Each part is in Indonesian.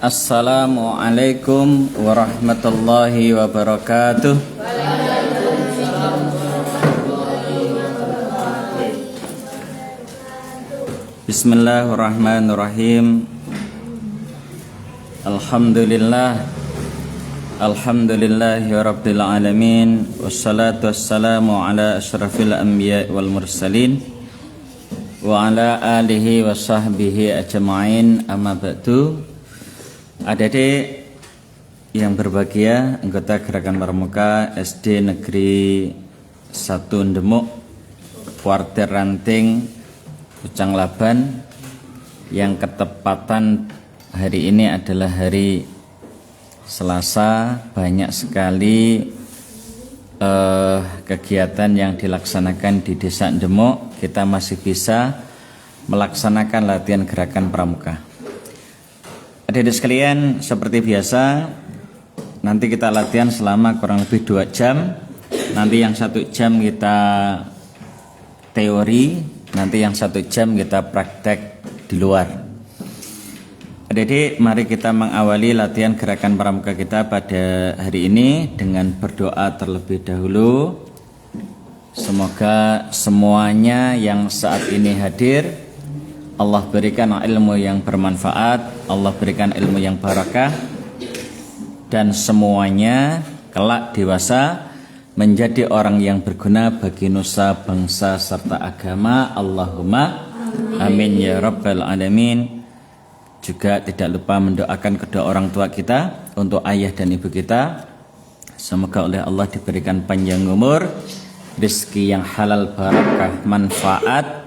Assalamualaikum warahmatullahi wabarakatuh. Bismillahirrahmanirrahim. Alhamdulillahi rabbil alamin. Wassalatu wassalamu ala asyrafil anbiya wal mursalin wa ala alihi wa sahbihi ajma'in, amma ba'du. Adik-adik yang berbahagia, anggota Gerakan Pramuka SD Negeri 1 Demuk, Kuartir Ranting, Pucang Laban, yang ketepatan hari ini adalah hari Selasa. Banyak sekali kegiatan yang dilaksanakan di Desa Demuk. Kita masih bisa melaksanakan latihan Gerakan Pramuka. Adik-adik sekalian, seperti biasa, nanti kita latihan selama kurang lebih 2 jam. Nanti yang 1 jam kita teori, nanti yang 1 jam kita praktek di luar. Adik-adik, mari kita mengawali latihan Gerakan Pramuka kita pada hari ini dengan berdoa terlebih dahulu. Semoga semuanya yang saat ini hadir, Allah berikan ilmu yang bermanfaat, Allah berikan ilmu yang barakah, dan semuanya kelak dewasa menjadi orang yang berguna bagi nusa, bangsa, serta agama. Allahumma amin ya rabbal alamin. Juga tidak lupa mendoakan kedua orang tua kita, untuk ayah dan ibu kita. Semoga oleh Allah diberikan panjang umur, rezeki yang halal, barakah, manfaat,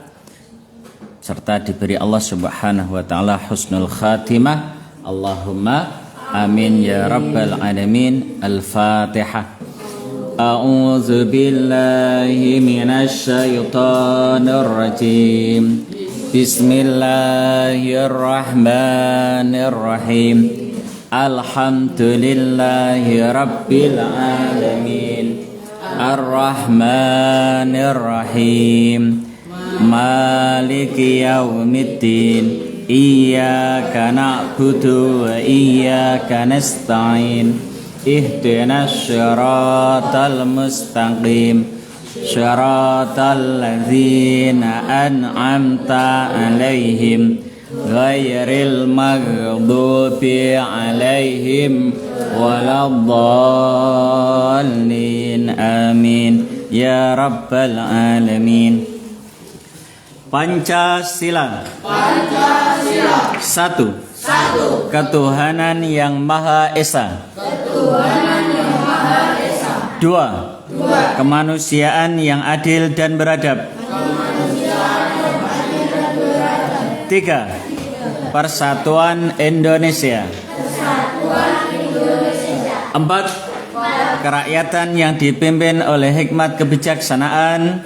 serta diberi Allah Subhanahu wa taala husnul khatimah. Allahumma amin ya rabbal alamin. Al-Fatihah. A'udzu billahi minasy syaithanir rajim. Bismillahirrahmanirrahim. Alhamdulillahi rabbil alamin. Ar-Rahmanir-Rahim. Maliki yaumiddin. Iyyaka na'budu wa iyyaka nasta'in. Ihdinas syiratal mustaqim. Syiratal ladzina an'amta 'alaihim ghairil maghdubi 'alaihim waladdallin. Amin ya rabbal alamin. Pancasila. Satu. Ketuhanan yang Maha Esa. Dua. Kemanusiaan yang adil dan beradab. Tiga. Persatuan Indonesia. Empat. Kerakyatan yang dipimpin oleh hikmat kebijaksanaan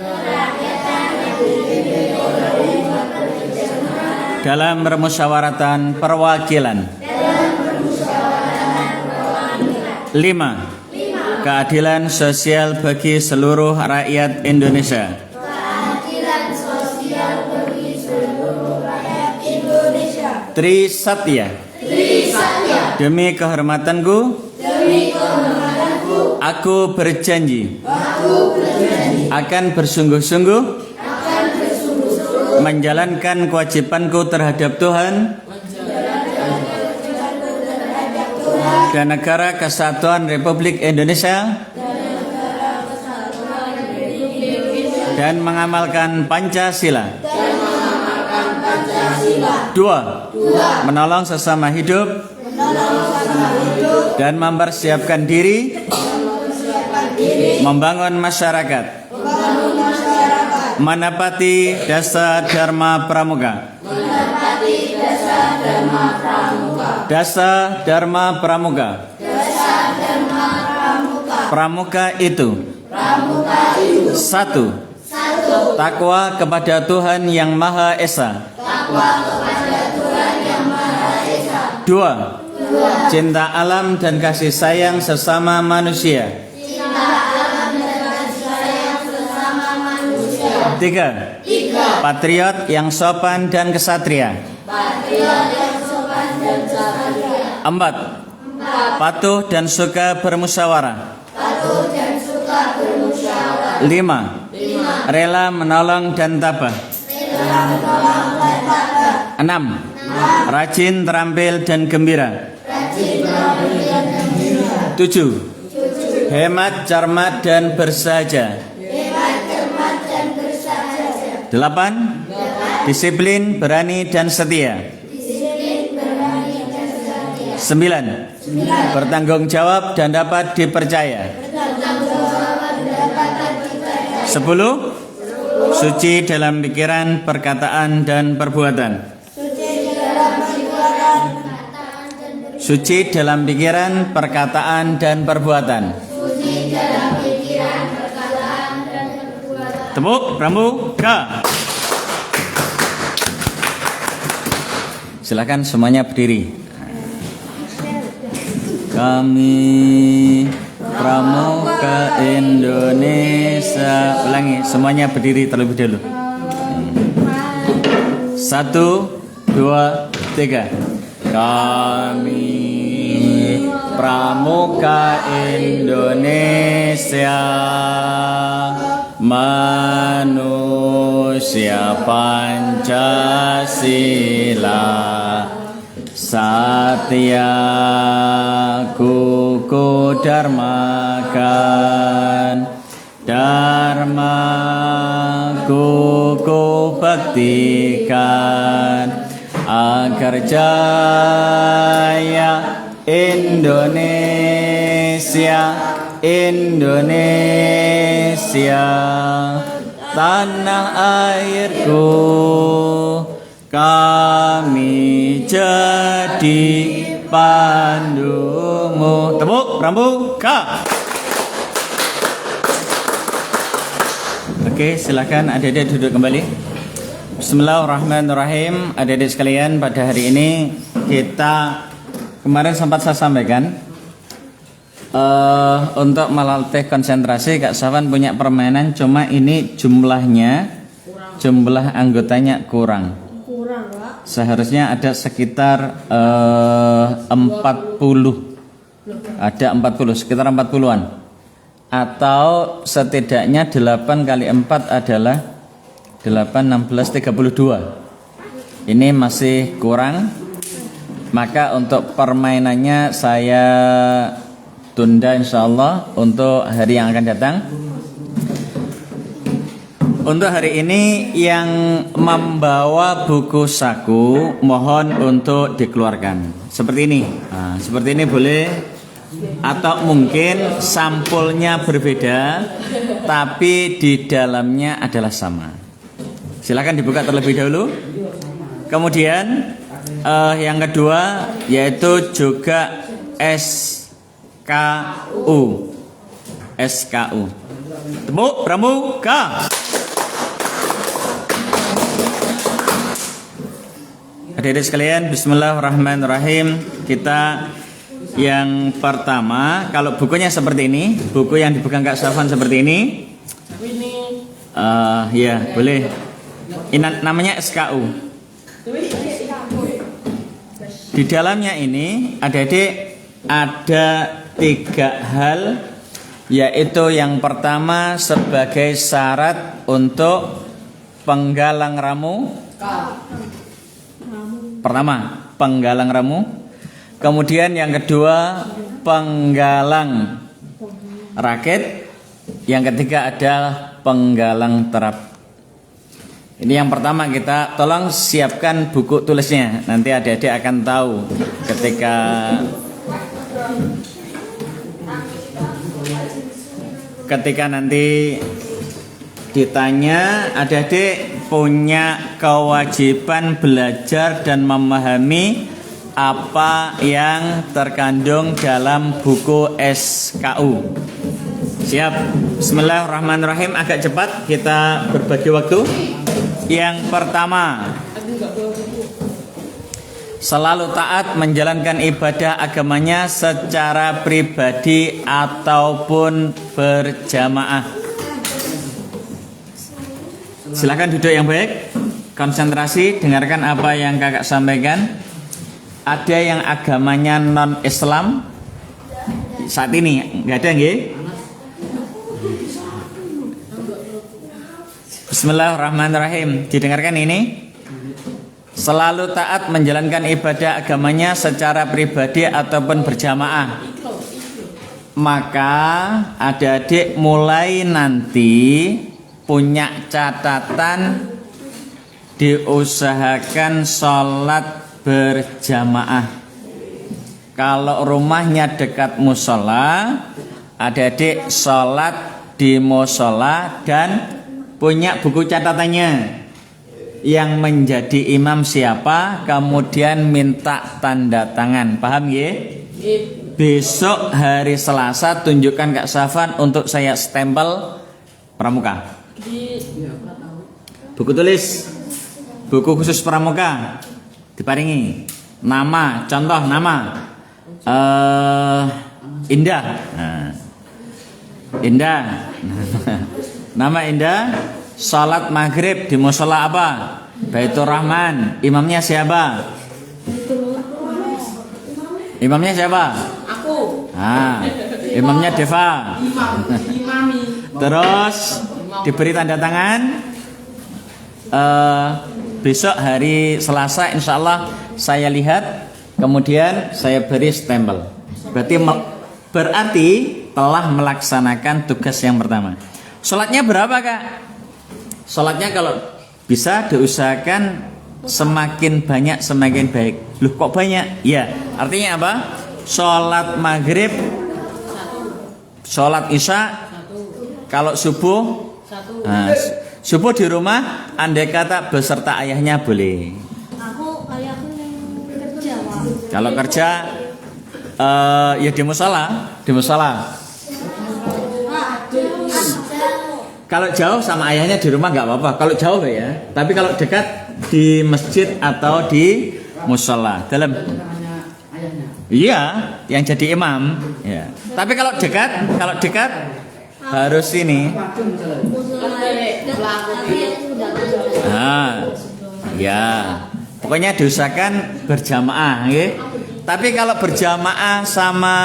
dalam permusyawaratan perwakilan. 5. Keadilan sosial bagi seluruh rakyat Indonesia. Trisatya. Demi kehormatanku, aku berjanji akan bersungguh-sungguh menjalankan kewajibanku terhadap Tuhan dan Negara Kesatuan Republik Indonesia, dan mengamalkan Pancasila. 2. Menolong sesama hidup dan mempersiapkan diri membangun masyarakat, menepati dasar Dharma Pramuka. Dasar Dharma Pramuka. Pramuka itu. 1. Takwa kepada Tuhan yang Maha Esa. 2. Cinta alam dan kasih sayang sesama manusia. 3. Patriot yang sopan dan kesatria. 4. Patuh dan suka bermusyawarah. 5. Rela menolong dan tabah. 6. Rajin, terampil dan gembira. 7. Hemat, cermat dan bersahaja. 8. Disiplin, berani dan setia. 9. Bertanggung jawab dan dapat dipercaya. 10. Suci dalam pikiran, perkataan dan perbuatan. Suci dalam pikiran, perkataan dan perbuatan. Tepuk pramuka. Silakan semuanya berdiri. Kami Pramuka Indonesia. Ulangi, semuanya berdiri terlebih dahulu. 1, 2, 3. Kami Pramuka Indonesia, manusia Pancasila, Satya kuku dharmakan, dharma kuku baktikan, agar jaya Indonesia, Indonesia, tanah airku, kami jadi pandumu. Tepuk pramuka. Oke, silakan adik-adik duduk kembali. Bismillahirrahmanirrahim. Adik-adik sekalian, pada hari ini kita kemarin sempat saya sampaikan untuk melatih konsentrasi, Kak Safwan punya permainan, cuma ini jumlah anggotanya kurang. Seharusnya ada sekitar 40. Ada 40, sekitar 40-an. Atau setidaknya 8 kali 4 adalah 8, 16, 32. Ini masih kurang. Maka untuk permainannya saya tunda insyaallah untuk hari yang akan datang. Untuk hari ini yang membawa buku saku mohon untuk dikeluarkan. Seperti ini. Nah, seperti ini boleh. Atau mungkin sampulnya berbeda tapi di dalamnya adalah sama. Silakan dibuka terlebih dahulu. Kemudian yang kedua yaitu juga SKU. SKU. Tepuk pramuka. Adik-adik sekalian, bismillahirrahmanirrahim. Kita yang pertama, kalau bukunya seperti ini, buku yang dipegang Kak Safwan seperti ini. Ya, boleh. Ini namanya SKU. Di dalamnya ini adik-adik ada 3 hal, yaitu yang pertama sebagai syarat untuk penggalang ramu. Pertama, penggalang ramu. Kemudian yang kedua, penggalang rakit. Yang ketiga adalah penggalang terap. Ini yang pertama, kita tolong siapkan buku tulisnya. Nanti adik-adik akan tahu ketika nanti ditanya, adik-adik punya kewajiban belajar dan memahami apa yang terkandung dalam buku SKU. Siap? Bismillahirrahmanirrahim. Agak cepat kita berbagi waktu. Yang pertama, selalu taat menjalankan ibadah agamanya secara pribadi ataupun berjamaah. Silakan duduk yang baik, konsentrasi, dengarkan apa yang kakak sampaikan. Ada yang agamanya non-Islam saat ini? Nggak ada, nggih? Bismillahirrahmanirrahim. Didengarkan ini. Selalu taat menjalankan ibadah agamanya secara pribadi ataupun berjamaah. Maka adik-adik mulai nanti punya catatan, diusahakan sholat berjamaah. Kalau rumahnya dekat musola, adik-adik sholat di musola dan punya buku catatannya. Yang menjadi imam siapa, kemudian minta tanda tangan. Paham ya? Besok hari Selasa tunjukkan Kak Safan untuk saya stempel pramuka. Buku tulis, buku khusus pramuka diparingi. Nama, contoh nama Indah. Nah. Indah. Nama Indah. Salat maghrib di musola apa? Baitur Rahman. Imamnya siapa? Imamnya siapa? Aku. Imamnya Deva. Terus diberi tanda tangan. Besok hari Selasa insya Allah saya lihat, kemudian saya beri stempel. Berarti telah melaksanakan tugas yang pertama. Sholatnya berapa, Kak? Sholatnya kalau bisa diusahakan semakin banyak semakin baik. Loh, kok banyak? Ya, artinya apa? Sholat maghrib, sholat isya, kalau subuh, subuh di rumah, andai kata beserta ayahnya boleh. Ayahku kerja, Pak. Kalau kerja, ya di musola, di musola. Kalau jauh sama ayahnya di rumah nggak apa-apa. Kalau jauh ya. Tapi kalau dekat di masjid atau di musola. Dalam. Iya, yang jadi imam. Ya. Tapi kalau dekat harus ini. Ya. Pokoknya diusahakan berjamaah, ya. Tapi kalau berjamaah sama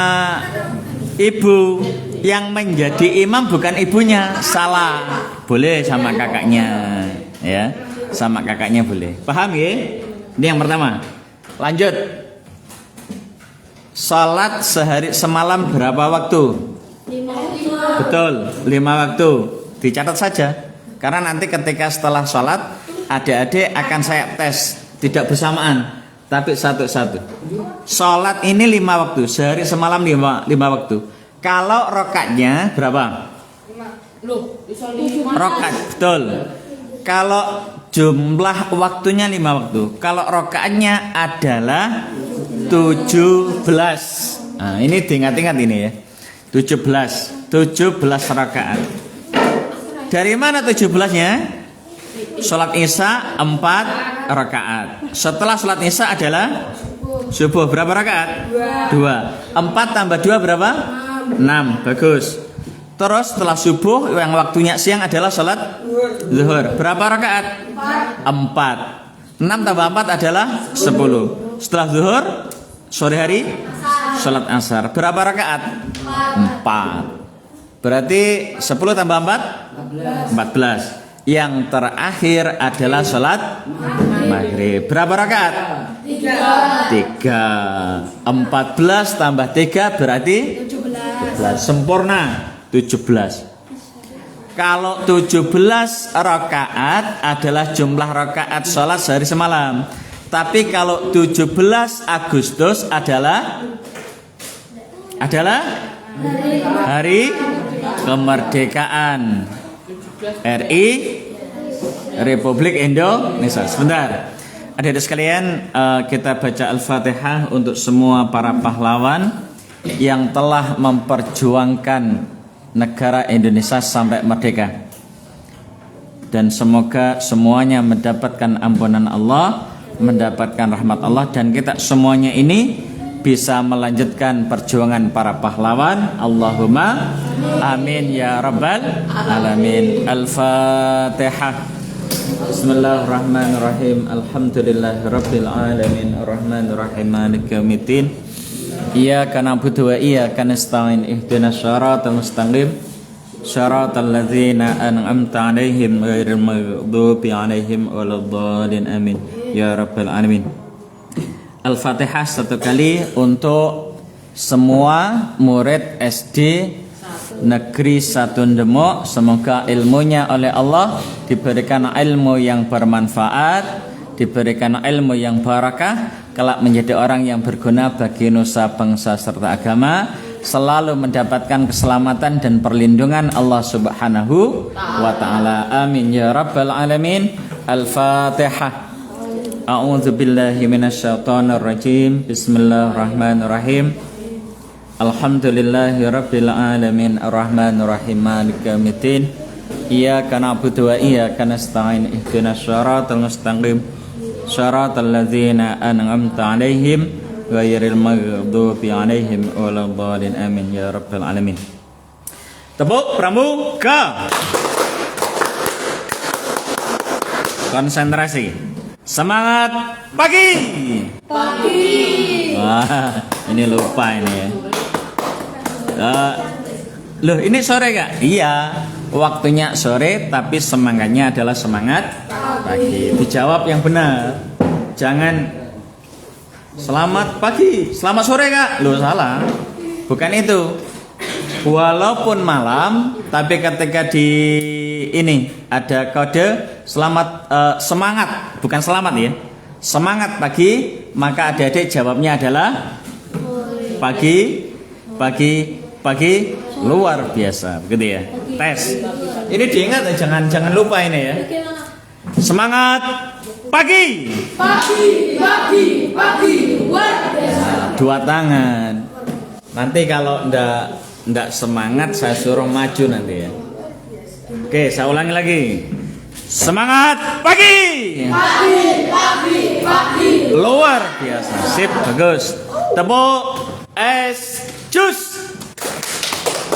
ibu, yang menjadi imam bukan ibunya, salah. Boleh sama kakaknya, ya. Sama kakaknya boleh. Paham ya? Ini yang pertama. Lanjut. Salat sehari semalam berapa waktu? 5 waktu. Betul, 5 waktu. Dicatat saja. Karena nanti ketika setelah salat, adik-adik akan saya tes, tidak bersamaan, tapi satu-satu. Salat ini 5 waktu, sehari semalam 5 waktu. Kalau rokatnya berapa? 5. Rokat, betul. Kalau jumlah waktunya 5 waktu. Kalau rokaatnya adalah 17. Nah, ini diingat-ingat ini ya. 17 rakaat. Dari mana 17-nya? Salat Isya 4 rakaat. Setelah salat Isya adalah subuh. Berapa rakaat? 2. 4 tambah 2 berapa? 6. Bagus. Terus setelah subuh yang waktunya siang adalah salat zuhur. Berapa rakaat? 4. 6 tambah 4 adalah 10. Setelah zuhur sore hari salat asar. Berapa rakaat? 4. Berarti 10 tambah 4? 14. Yang terakhir adalah salat maghrib. Berapa rakaat? 3. 14 tambah 3 berarti 17. Sempurna 17. Kalau 17 rakaat adalah jumlah rakaat sholat sehari semalam. Tapi kalau 17 Agustus adalah hari kemerdekaan RI Republik Indonesia. Sebentar. Adik-adik sekalian, kita baca Al-Fatihah untuk semua para pahlawan yang telah memperjuangkan negara Indonesia sampai merdeka. Dan semoga semuanya mendapatkan ampunan Allah, mendapatkan rahmat Allah, dan kita semuanya ini bisa melanjutkan perjuangan para pahlawan. Allahumma amin ya rabbal alamin. Al-Fatihah. Bismillahirrahmanirrahim. Alhamdulillahirabbil alamin arrahmanirrahim maliki yaumiddin. Iyyaka na'budu wa iyyaka nasta'in ihdinas siratal mustaqim siratal ladzina an'amta 'alaihim ghairil maghdubi 'alaihim waladdallin amin ya rabbal alamin. Al-Fatihah satu kali untuk semua murid SD Negeri Satu Demok. Semoga ilmunya oleh Allah diberikan ilmu yang bermanfaat, diberikan ilmu yang barakah, kelak menjadi orang yang berguna bagi nusa bangsa serta agama, selalu mendapatkan keselamatan dan perlindungan Allah Subhanahu wa taala. Amin ya rabbal alamin. Al-Fatihah. A'udzu billahi minasyaitonir rajim. Bismillahirrahmanirrahim. Alhamdulillahi rabbil alamin arrahmanir rahim maliki yaumiddin. Iyyaka na'budu wa iyyaka nasta'in ihdinas siratal mustaqim siratal ladzina an'amta 'alaihim ghairil maghdubi 'alaihim waladdallin amin ya rabbal alamin. Tepuk pramuka. Konsentrasi. Semangat pagi. Pagi. Wah, ini lupa ini ya. Loh, ini sore gak? Iya, waktunya sore, tapi semangatnya adalah semangat pagi. Dijawab yang benar. Jangan selamat pagi, selamat sore kak. Loh, salah. Bukan itu. Walaupun malam, tapi ketika di ini ada kode selamat semangat, bukan selamat ya. Semangat pagi, maka adik-adik jawabnya adalah pagi, pagi, pagi, luar biasa, begitu ya. Tes. Ini diingat ya, jangan lupa ini ya. Semangat pagi. Pagi, pagi, pagi, luar biasa. Dua tangan. Nanti kalau ndak semangat saya suruh maju nanti ya. Oke, saya ulangi lagi. Semangat pagi. Pagi, pagi, pagi. Luar biasa. Sip, bagus. Tepuk es jus.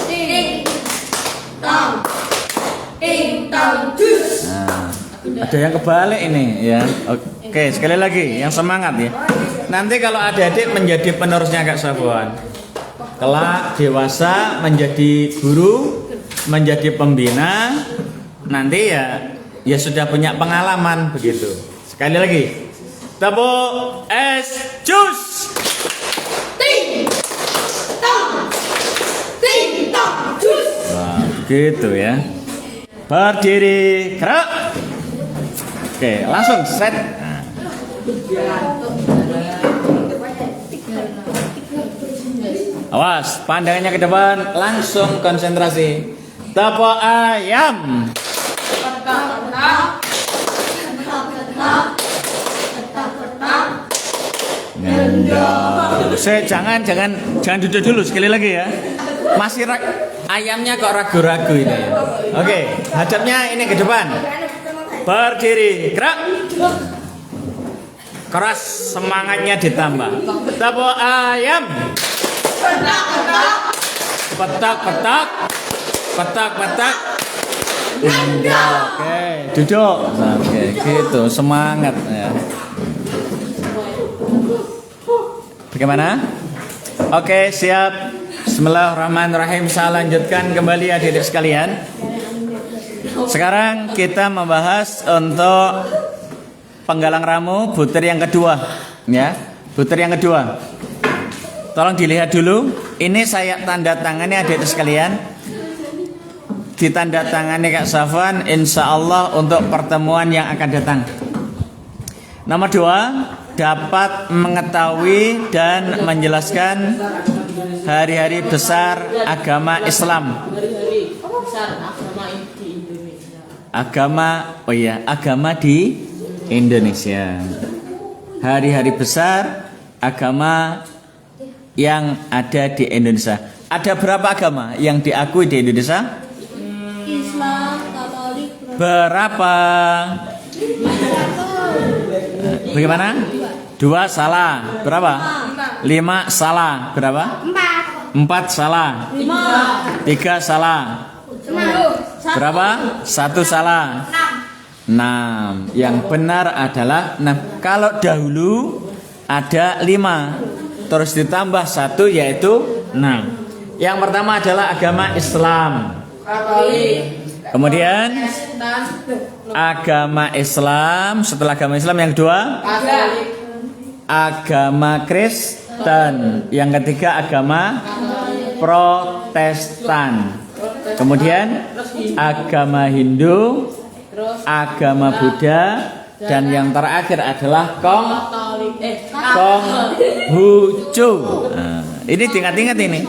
Ting tang. Ting tang jus. Nah, ada yang kebalik ini ya. Oke, sekali lagi yang semangat ya. Nanti kalau adik-adik menjadi penerusnya Kak Safwan, kelak dewasa menjadi guru, menjadi pembina, nanti ya sudah punya pengalaman begitu. Sekali lagi. Tepuk es jus. Ting tang. Ting tang jus. Wah, gitu ya. Berdiri, gerak. Oke, langsung set. Nah. Awas, pandangannya ke depan, langsung konsentrasi. Tepuk ayam. Jangan duduk dulu, sekali lagi ya. Masih ayamnya kok ragu-ragu ini ya. Oke, hadapnya ini ke depan. Berdiri, gerak. Keras, semangatnya ditambah. Tepuk ayam. Petak, petak. Petak, petak. Oke, duduk. Oke, gitu, semangat ya. Bagaimana? Oke, siap. Bismillahirrahmanirrahim. Saya lanjutkan kembali adik-adik sekalian. Sekarang kita membahas untuk penggalang ramu butir yang kedua, ya. Butir yang kedua. Tolong dilihat dulu. Ini saya tanda tangani adik-adik sekalian. Ditanda tangani Kak Safwan, insya Allah untuk pertemuan yang akan datang. Nomor 2, dapat mengetahui dan menjelaskan hari-hari besar agama Islam. Agama di Indonesia. Hari-hari besar agama yang ada di Indonesia. Ada berapa agama yang diakui di Indonesia? Islam, Katolik. Berapa? Bagaimana? 2 salah. Berapa? 5 salah. Berapa? 4 salah. 3 salah. Berapa? 1 salah. 6. Yang benar adalah 6. Kalau dahulu ada 5, terus ditambah 1 yaitu 6. Yang pertama adalah agama Islam. Kemudian agama Islam. Setelah agama Islam yang kedua agama Kristen. Yang ketiga agama Protestan. Kemudian agama Hindu, agama Buddha, dan yang terakhir adalah Konghucu. Nah, ini ingat-ingat ini.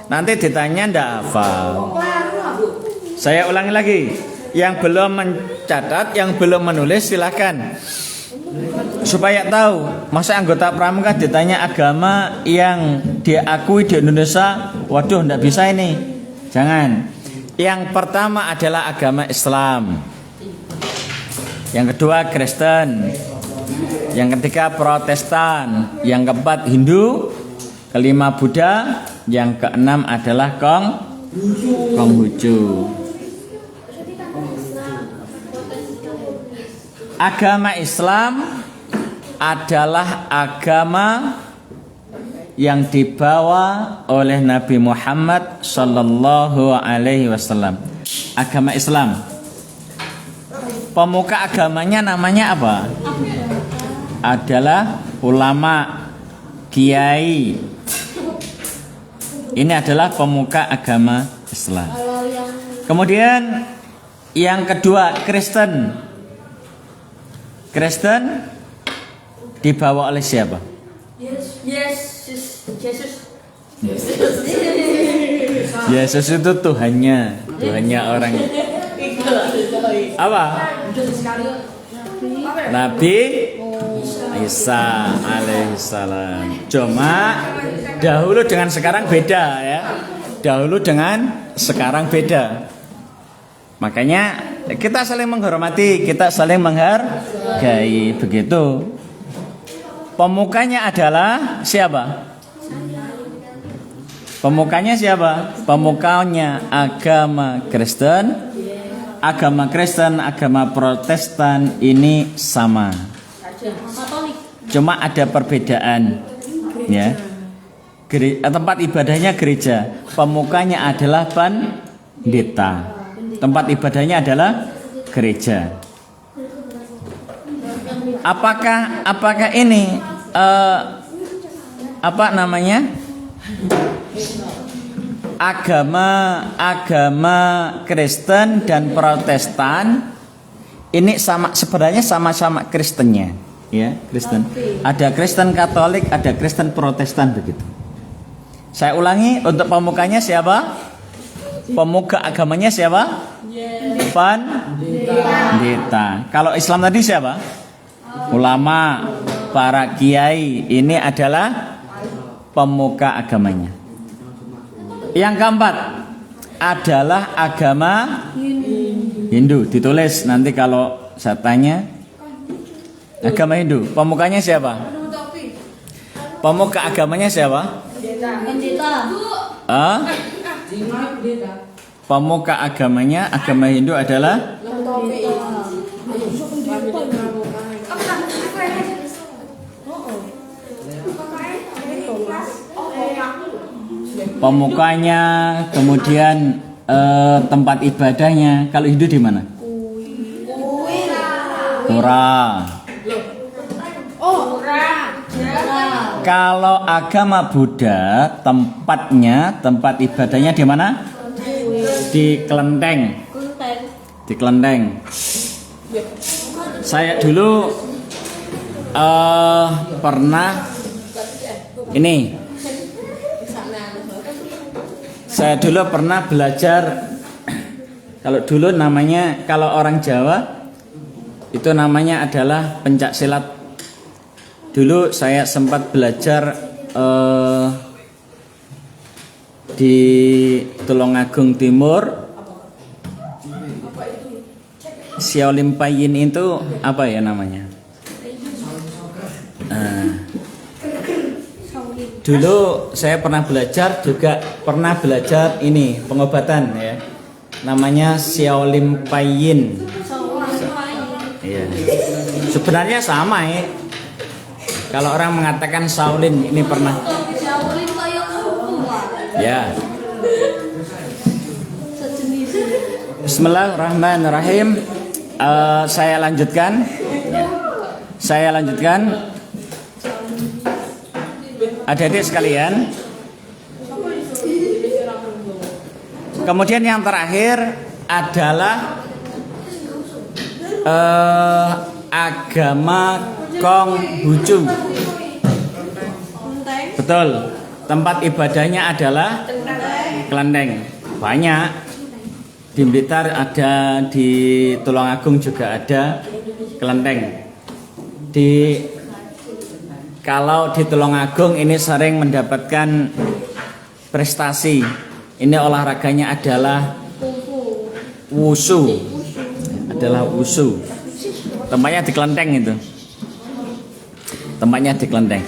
Nanti ditanya ndak hafal. Saya ulangi lagi. Yang belum mencatat, yang belum menulis silakan. Supaya tahu, masa anggota pramuka ditanya agama yang diakui di Indonesia, waduh ndak bisa ini. Jangan. Yang pertama adalah agama Islam. Yang kedua Kristen. Yang ketiga Protestan. Yang keempat Hindu. Kelima Buddha. Yang keenam adalah Konghucu. Agama Islam adalah agama yang dibawa oleh Nabi Muhammad sallallahu alaihi wasallam. Agama Islam. Pemuka agamanya namanya apa? Adalah ulama, kiai. Ini adalah pemuka agama Islam. Kemudian yang kedua Kristen. Kristen dibawa oleh siapa? Yesus itu Tuhannya orang. Apa? Nabi Isa alaihissalam. Cuma dahulu dengan sekarang beda ya. Dahulu dengan sekarang beda. Makanya kita saling menghormati, kita saling menghargai, begitu. Pemukanya adalah siapa? Pemukanya siapa? Pemukanya agama Kristen. Agama Kristen, agama Protestan ini sama. Cuma ada perbedaan, ya. Tempat ibadahnya gereja, pemukanya adalah pendeta. Tempat ibadahnya adalah gereja. Apakah ini apa namanya? Agama Kristen dan Protestan ini sebenarnya sama-sama Kristennya, ya, Kristen. Ada Kristen Katolik, ada Kristen Protestan begitu. Saya ulangi, untuk pemukanya siapa? Pemuka agamanya siapa? Pendeta. Kalau Islam tadi siapa? Ulama, para kiai. Ini adalah pemuka agamanya. Yang keempat adalah agama Hindu. Ditulis nanti kalau saya tanya. Agama Hindu. Pemukanya siapa? Pemuka agamanya siapa? Pendeta. Pemuka agamanya, agama Hindu adalah pemukanya, kemudian tempat ibadahnya. Kalau Hindu di mana? Pura. Kalau agama Buddha, tempat ibadahnya di mana? Di Kelenteng. Di Kelenteng. Saya dulu pernah ini. Saya dulu pernah belajar. Kalau dulu namanya, kalau orang Jawa itu namanya adalah pencak silat. Dulu saya sempat belajar di Tulungagung Timur. Shaolin Payin itu apa ya namanya? Dulu saya pernah belajar ini pengobatan ya. Namanya Shaolin Payin. Sebenarnya sama ya. Kalau orang mengatakan Shaolin ini pernah. Shaolin kayak kuku, Pak. Ya. Sejenis. Bismillahirrahmanirrahim. Saya lanjutkan. Ya. Saya lanjutkan. Adik-adik sekalian. Kemudian yang terakhir adalah agama Konghucu. Betul. Tempat ibadahnya adalah kelenteng. Banyak. Di Blitar ada, di Tulungagung juga ada kelenteng. Kalau di Tulungagung ini sering mendapatkan prestasi. Ini olahraganya adalah wushu. Adalah wushu. Tempatnya di kelenteng itu. Tempatnya di kelenteng.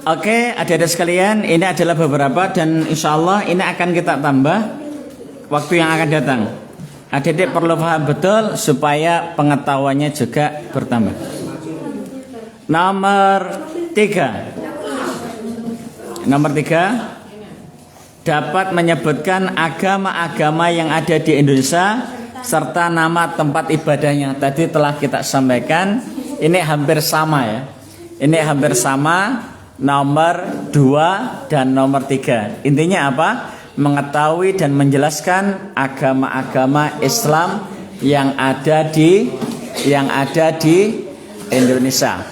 Oke, adik-adik sekalian, ini adalah beberapa dan insya Allah ini akan kita tambah waktu yang akan datang. Adik-adik perlu paham betul supaya pengetahuannya juga bertambah. Nomor 3. Nomor 3. Dapat menyebutkan agama-agama yang ada di Indonesia serta nama tempat ibadahnya. Tadi telah kita sampaikan. Ini hampir sama ya. Ini hampir sama. Nomor 2 dan nomor 3. Intinya apa? Mengetahui dan menjelaskan agama-agama Islam yang ada di Indonesia.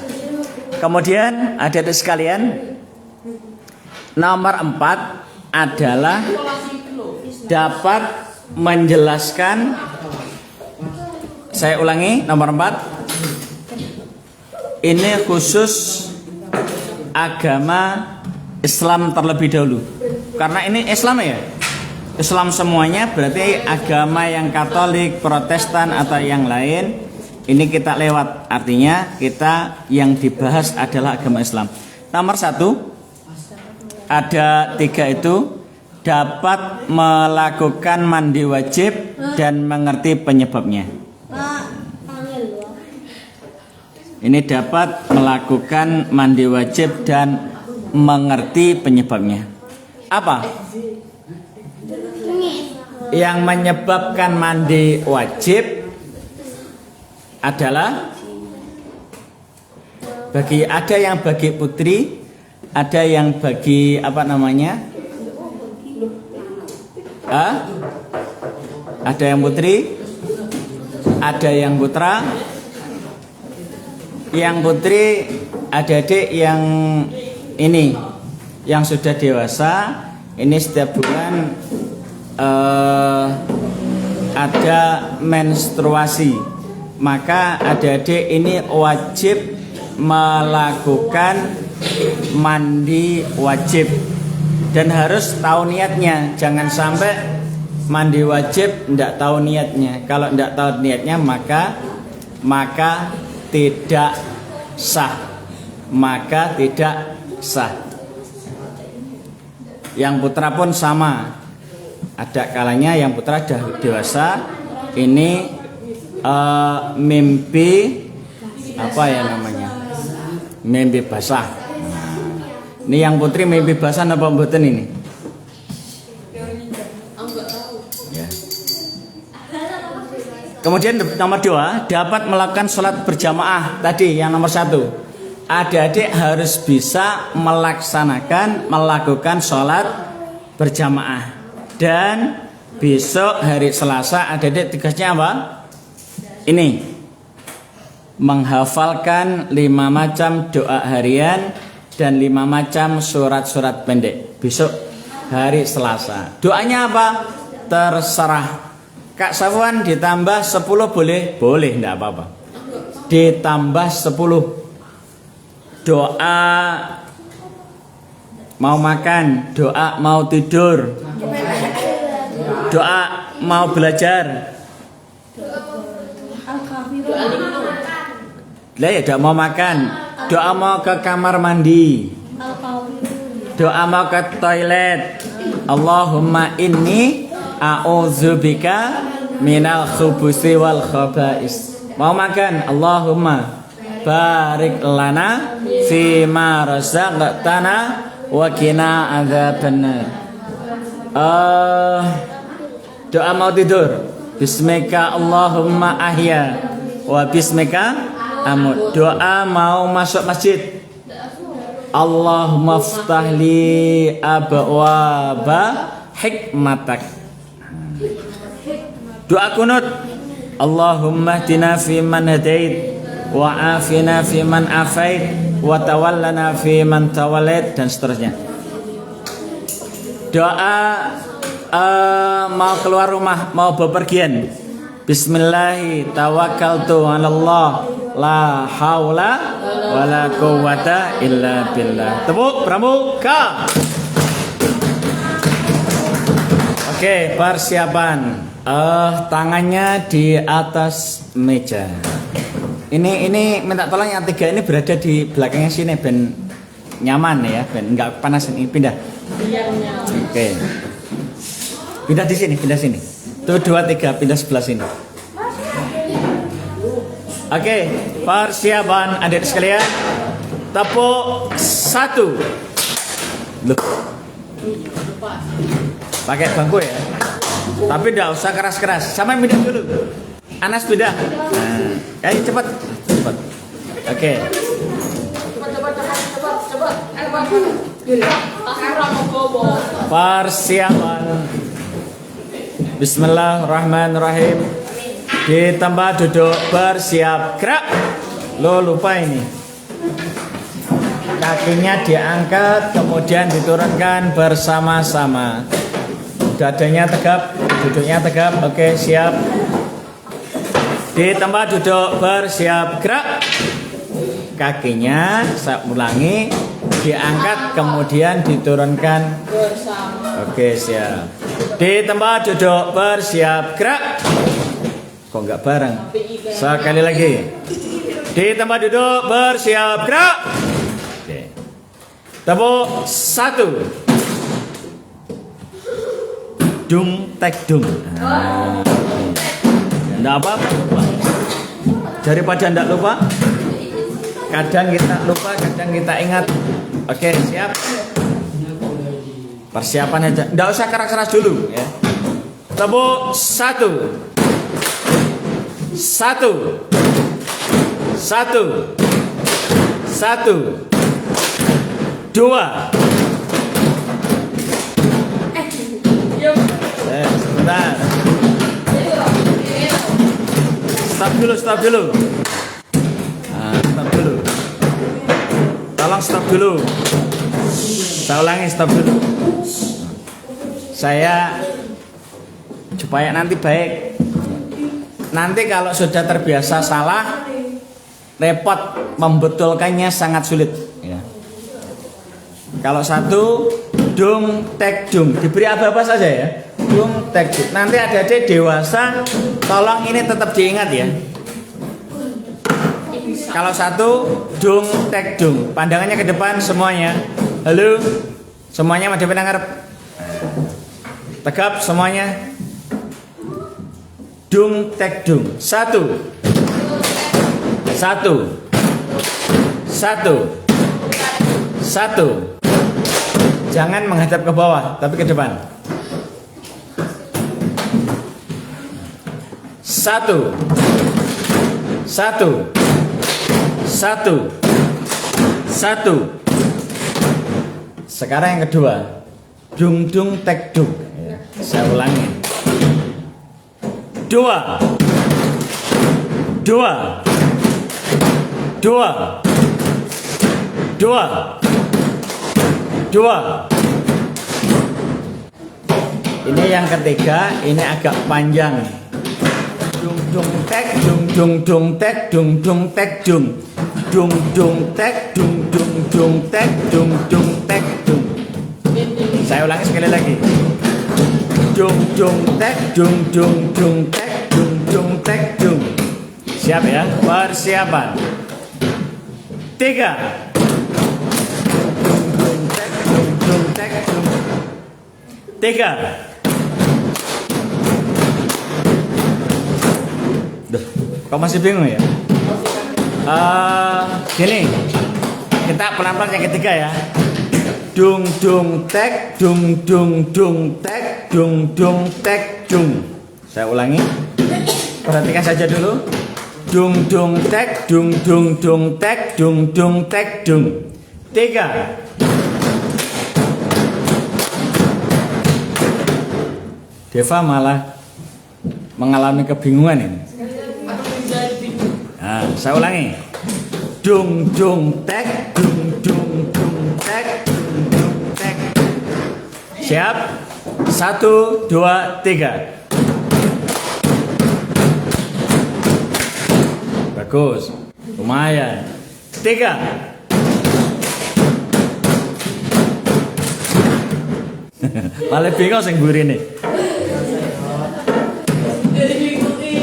Kemudian adik-adik sekalian, nomor 4 adalah dapat menjelaskan. Saya ulangi, nomor 4. Ini khusus agama Islam terlebih dahulu. Karena ini Islam ya. Islam semuanya berarti agama yang Katolik, Protestan atau yang lain ini kita lewat. Artinya kita yang dibahas adalah agama Islam. Nomor 1. Ada 3 itu dapat melakukan mandi wajib dan mengerti penyebabnya. Ini dapat melakukan mandi wajib dan mengerti penyebabnya. Apa? Yang menyebabkan mandi wajib adalah ada yang bagi putri, ada yang bagi apa namanya? Ada yang putri, ada yang putra. Yang putri adik-adik yang ini yang sudah dewasa, ini setiap bulan ada menstruasi, maka adik-adik ini wajib melakukan mandi wajib dan harus tahu niatnya. Jangan sampai mandi wajib tidak tahu niatnya. Kalau tidak tahu niatnya maka tidak sah. Maka tidak sah. Yang putra pun sama. Ada kalanya yang putra sudah dewasa ini mimpi apa ya namanya? Mimpi basah. Ini yang putri mimpi basah apa mboten ini? Ya. Kemudian nomor 2, dapat melakukan sholat berjamaah. Tadi yang nomor 1, adik-adik harus bisa melakukan sholat berjamaah. Dan besok hari Selasa adik-adik tugasnya apa? Ini menghafalkan 5 macam doa harian dan 5 macam surat-surat pendek. Besok hari Selasa. Doanya apa? Terserah. Kak Safwan ditambah 10 boleh? Boleh, enggak apa-apa. Ditambah 10. Doa mau makan, doa mau tidur, doa mau belajar. Lah ya doa mau makan, doa mau ke kamar mandi, doa mau ke toilet. Allahumma inni a'udzubika minal khubusi wal khaba'is. Mau makan, Allahumma barik lana fima razaqtana wa qina adzabannar. Doa mau tidur. Bismika Allahumma ahya wa bismika amut. Doa mau masuk masjid. Allahumma ftahli abwaba hikmatak. Doa kunut. Allahumma hdina fi man hadait wa afina fi man afait wa tawallana fi man tawallait, dan seterusnya. Doa mau keluar rumah, mau bepergian. Bismillahi tawakkaltu 'alallah la haula wala quwwata illa billah. Tepuk pramuka. Oke, persiapan. Tangannya di atas meja. Ini minta tolong yang 3 ini berada di belakangnya sini ben nyaman ya, ben enggak panas. Ini pindah. Oke. Pindah di sini, pindah sini. Tuh 2, 3, pindah sebelah sini. Oke, persiapan adik sekalian. Tepuk 1. Loh. Pakai bangku ya. Tapi enggak usah keras-keras. Sama pindah dulu. Anas pindah. Nah, ayo cepat. Cepat. Oke. Persiapan. Bismillahirrahmanirrahim. Di tempat duduk bersiap. Gerak. Lo lupa ini. Kakinya diangkat, kemudian diturunkan bersama-sama. Dadanya tegap, duduknya tegap. Oke, siap. Di tempat duduk bersiap. Gerak. Kakinya saya ulangi, diangkat kemudian diturunkan bersama. Oke, siap. Di tempat duduk bersiap. Gerak. Kok enggak bareng? Sekali lagi. Di tempat duduk bersiap. Gerak. Oke. Tepuk 1. Dung tek dung. Enggak apa-apa. Daripada enggak lupa. Kadang kita lupa, kadang kita ingat. Oke, siap. Persiapan aja. Enggak usah keras-keras dulu ya. Tepuk 1. 1. 1. 1. 2. Sebentar. Stop dulu. Stop dulu. Tolong stop dulu. Saya ulangi, stop dulu. Saya supaya nanti baik. Nanti kalau sudah terbiasa salah, repot membetulkannya sangat sulit. Ya. Kalau 1, dung tek dung, diberi apa-apa saja ya. Dung tek dung. Nanti adik-adik dewasa, tolong ini tetap diingat ya. Kalau 1, dung tek dung, pandangannya ke depan semuanya. Halo, semuanya madhep ngarep. Tegap semuanya. Dung tek dung. 1. 1. 1. 1. Jangan menghadap ke bawah, tapi ke depan. 1. 1. 1. 1. Sekarang yang kedua. Dung dung tek dung. Saya ulangi. 2. 2. 2. 2. 2. Ini yang ketiga, ini agak panjang. Dung dung tek dung dung dung tek dung dung tek dung. Dung dung tek dung dung dung tek dung dung tek dung. Saya ulangi sekali lagi. Dung dung tek dung dung dung tek dung dung tek dung. Siap ya? Persiapan. 3. Dung tek dung dung tek dung. 3. Duh. Kok masih bingung ya? Gini, kita pelan-pelan yang ketiga ya. Dung dung tek, dung dung dung tek, dung dung tek, dung. Saya ulangi. Perhatikan saja dulu. Dung dung tek, dung dung dung tek, dung dung tek, dung. 3. Deva malah mengalami kebingungan ini. Nah, saya ulangi. Dung dung tek, dung dung dung tek, dung dung tek. Siap? 1, 2, 3. Bagus, lumayan. 3. Malah bingung sing mburi nih.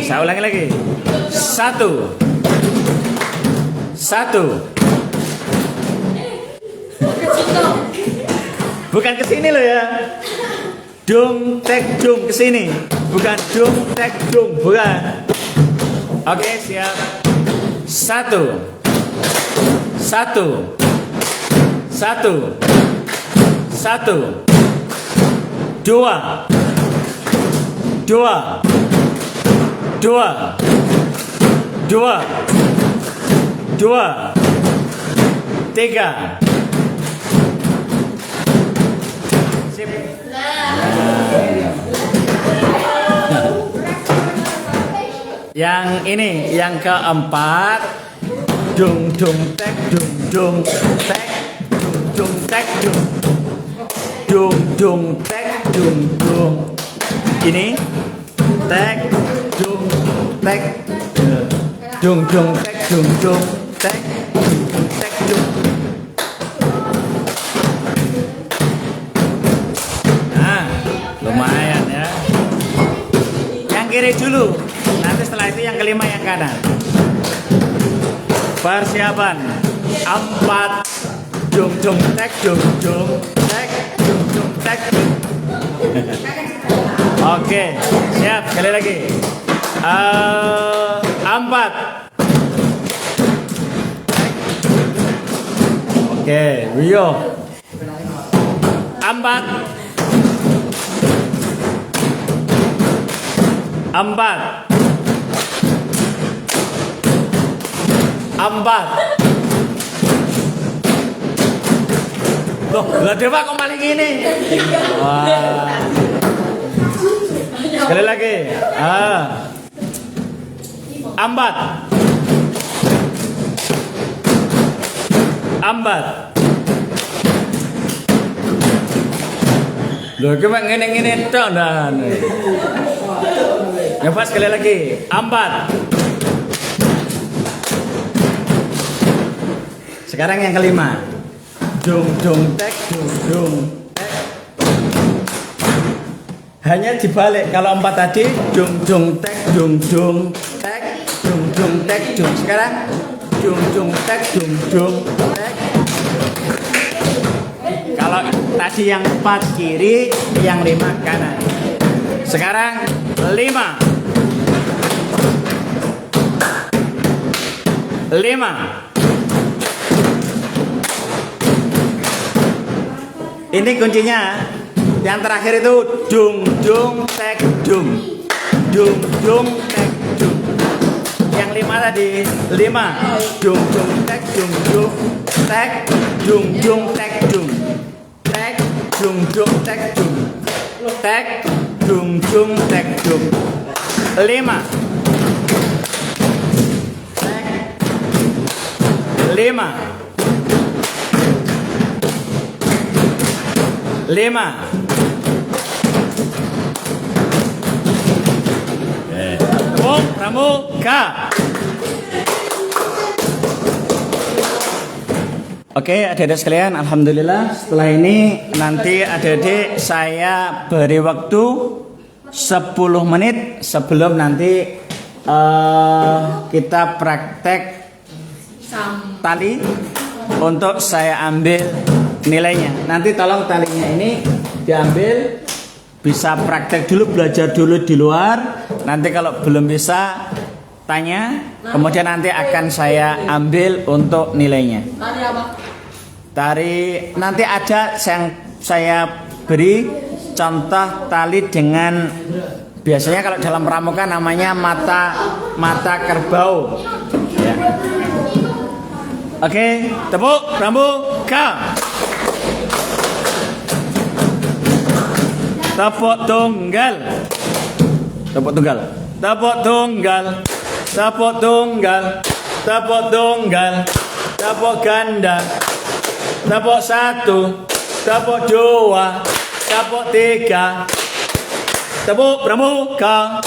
Saya ulangi lagi. 1. Bukan ke sini loh ya. Dung tek dung ke sini. Bukan dung tek dung, bukan. Oke, siap. 1. 2. 3. Sip. Yang ini, yang keempat. Dung dung tek, dung dung tek, dung dung tek, dung. Dung dung tek, dung dung. Ini tek, dung tek, dung dung tek, dung dung tek, dung tek, dung. Nah, lumayan ya. Yang kiri dulu. Nanti setelah itu yang kelima yang kanan. Persiapan. 4. Dung dung tek, dung dung tek, dung dung tek. Oke, siap. Sekali lagi. 4. Oke, Rio. 4. 4. 4. Loh, lah Dewa kok maling ini? Wah. Sekali lagi. 4. 4. Loh, cuma ngene-ngene tok ndan. Coba sekali lagi. 4. Sekarang yang kelima. Dung dung tek, dung dung tek. Hanya dibalik. Kalau 4 tadi dung dung tek, dung dung tek, dung dung tek, dung. Sekarang dung dung tek, dung dung tek. Kalau tadi yang 4 kiri, yang 5 kanan. Sekarang 5. 5. Ini kuncinya. Yang terakhir itu dung dung tek dung. Dung dung tek dung. Yang 5 tadi 5. Dung dung tek dung dung tek dung dung tek dung. Tek dung dung tek dung. Tek dung dung tek dung. 5. Tek 5. 5. Pramuka. Oke, adik-adik sekalian, alhamdulillah. Setelah ini nanti adik-adik saya beri waktu 10 menit sebelum nanti kita praktek tali untuk saya ambil nilainya. Nanti tolong talinya ini diambil, bisa praktek dulu, belajar dulu di luar. Nanti kalau belum bisa tanya, kemudian nanti akan saya ambil untuk nilainya. Tadi apa? Tari nanti ada yang saya beri contoh tali dengan biasanya kalau dalam pramuka namanya mata kerbau. Ya. Oke, tepuk pramuka. Tepuk tunggal. Tepuk tunggal. Tepuk tunggal. Tepuk tunggal. Tepuk tunggal. Tepuk ganda. Tepuk 1. Tepuk 2. Tepuk 3. Tepuk pramuka.